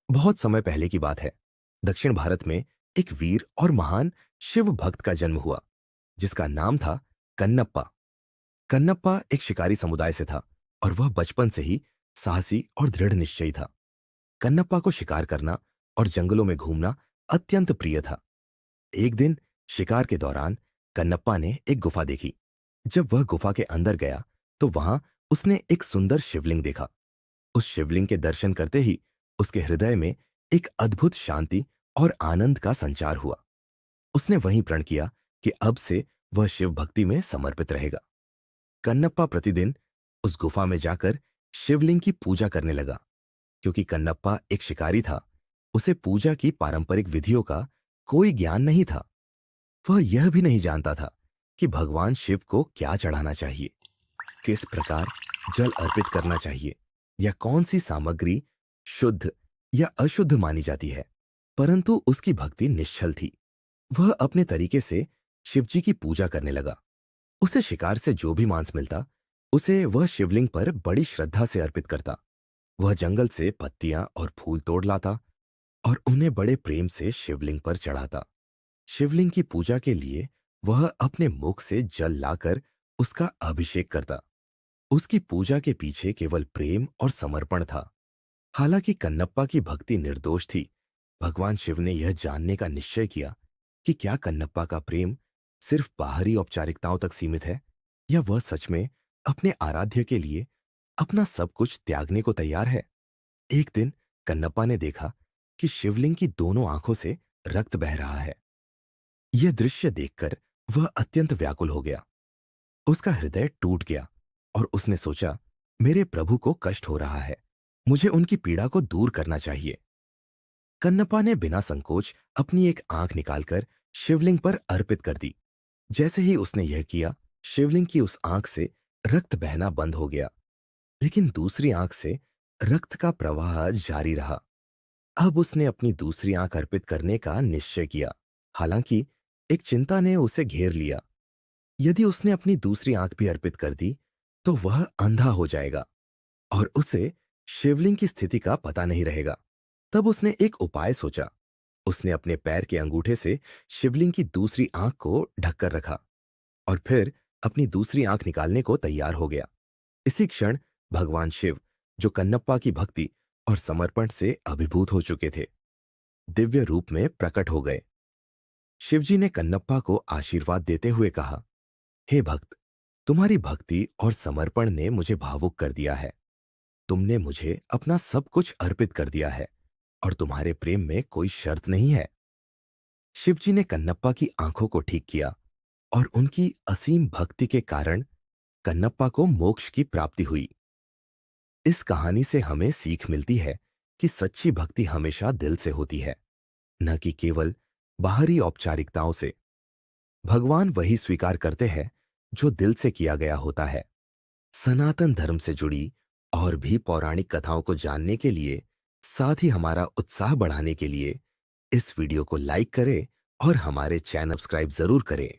बहुत समय पहले की बात है। दक्षिण भारत में एक वीर और महान शिव भक्त का जन्म हुआ, जिसका नाम था कन्नप्पा। कन्नप्पा एक शिकारी समुदाय से था और वह बचपन से ही साहसी और दृढ़ निश्चयी था। कन्नप्पा को शिकार करना और जंगलों में घूमना अत्यंत प्रिय था। एक दिन शिकार के दौरान कन्नप्पा ने एक गुफा देखी। जब वह गुफा के अंदर गया तो वहां उसने एक सुंदर शिवलिंग देखा। उस शिवलिंग के दर्शन करते ही उसके हृदय में एक अद्भुत शांति और आनंद का संचार हुआ। उसने वहीं प्रण किया कि अब से वह शिव भक्ति में समर्पित रहेगा। कन्नप्पा प्रतिदिन उस गुफा में जाकर शिवलिंग की पूजा करने लगा। क्योंकि कन्नप्पा एक शिकारी था, उसे पूजा की पारंपरिक विधियों का कोई ज्ञान नहीं था। वह यह भी नहीं जानता था कि भगवान शिव को क्या चढ़ाना चाहिए, किस प्रकार जल अर्पित करना चाहिए या कौन सी सामग्री शुद्ध या अशुद्ध मानी जाती है। परंतु उसकी भक्ति निश्चल थी। वह अपने तरीके से शिवजी की पूजा करने लगा। उसे शिकार से जो भी मांस मिलता, उसे वह शिवलिंग पर बड़ी श्रद्धा से अर्पित करता। वह जंगल से पत्तियां और फूल तोड़ लाता और उन्हें बड़े प्रेम से शिवलिंग पर चढ़ाता। शिवलिंग की पूजा के लिए वह अपने मुख से जल लाकर उसका अभिषेक करता। उसकी पूजा के पीछे केवल प्रेम और समर्पण था। हालांकि कन्नप्पा की भक्ति निर्दोष थी, भगवान शिव ने यह जानने का निश्चय किया कि क्या कन्नप्पा का प्रेम सिर्फ बाहरी औपचारिकताओं तक सीमित है या वह सच में अपने आराध्य के लिए अपना सब कुछ त्यागने को तैयार है। एक दिन कन्नप्पा ने देखा कि शिवलिंग की दोनों आंखों से रक्त बह रहा है। यह दृश्य देखकर वह अत्यंत व्याकुल हो गया। उसका हृदय टूट गया और उसने सोचा, मेरे प्रभु को कष्ट हो रहा है, मुझे उनकी पीड़ा को दूर करना चाहिए। कन्नप्पा ने बिना संकोच अपनी एक आंख निकालकर शिवलिंग पर अर्पित कर दी। जैसे ही उसने यह किया, शिवलिंग की उस आंख से रक्त बहना बंद हो गया, लेकिन दूसरी आंख से रक्त का प्रवाह जारी रहा। अब उसने अपनी दूसरी आंख अर्पित करने का निश्चय किया। हालांकि एक चिंता ने उसे घेर लिया। यदि उसने अपनी दूसरी आंख भी अर्पित कर दी, तो वह अंधा हो जाएगा और उसे शिवलिंग की स्थिति का पता नहीं रहेगा। तब उसने एक उपाय सोचा। उसने अपने पैर के अंगूठे से शिवलिंग की दूसरी आंख को ढककर रखा और फिर अपनी दूसरी आंख निकालने को तैयार हो गया। इसी क्षण भगवान शिव, जो कन्नप्पा की भक्ति और समर्पण से अभिभूत हो चुके थे, दिव्य रूप में प्रकट हो गए। शिवजी ने कन्नप्पा को आशीर्वाद देते हुए कहा, हे भक्त, तुम्हारी भक्ति और समर्पण ने मुझे भावुक कर दिया है। तुमने मुझे अपना सब कुछ अर्पित कर दिया है और तुम्हारे प्रेम में कोई शर्त नहीं है। शिवजी ने कन्नप्पा की आंखों को ठीक किया और उनकी असीम भक्ति के कारण कन्नप्पा को मोक्ष की प्राप्ति हुई। इस कहानी से हमें सीख मिलती है कि सच्ची भक्ति हमेशा दिल से होती है, न कि केवल बाहरी औपचारिकताओं से। भगवान वही स्वीकार करते हैं जो दिल से किया गया होता है। सनातन धर्म से जुड़ी और भी पौराणिक कथाओं को जानने के लिए, साथ ही हमारा उत्साह बढ़ाने के लिए इस वीडियो को लाइक करें और हमारे चैनल सब्सक्राइब जरूर करें।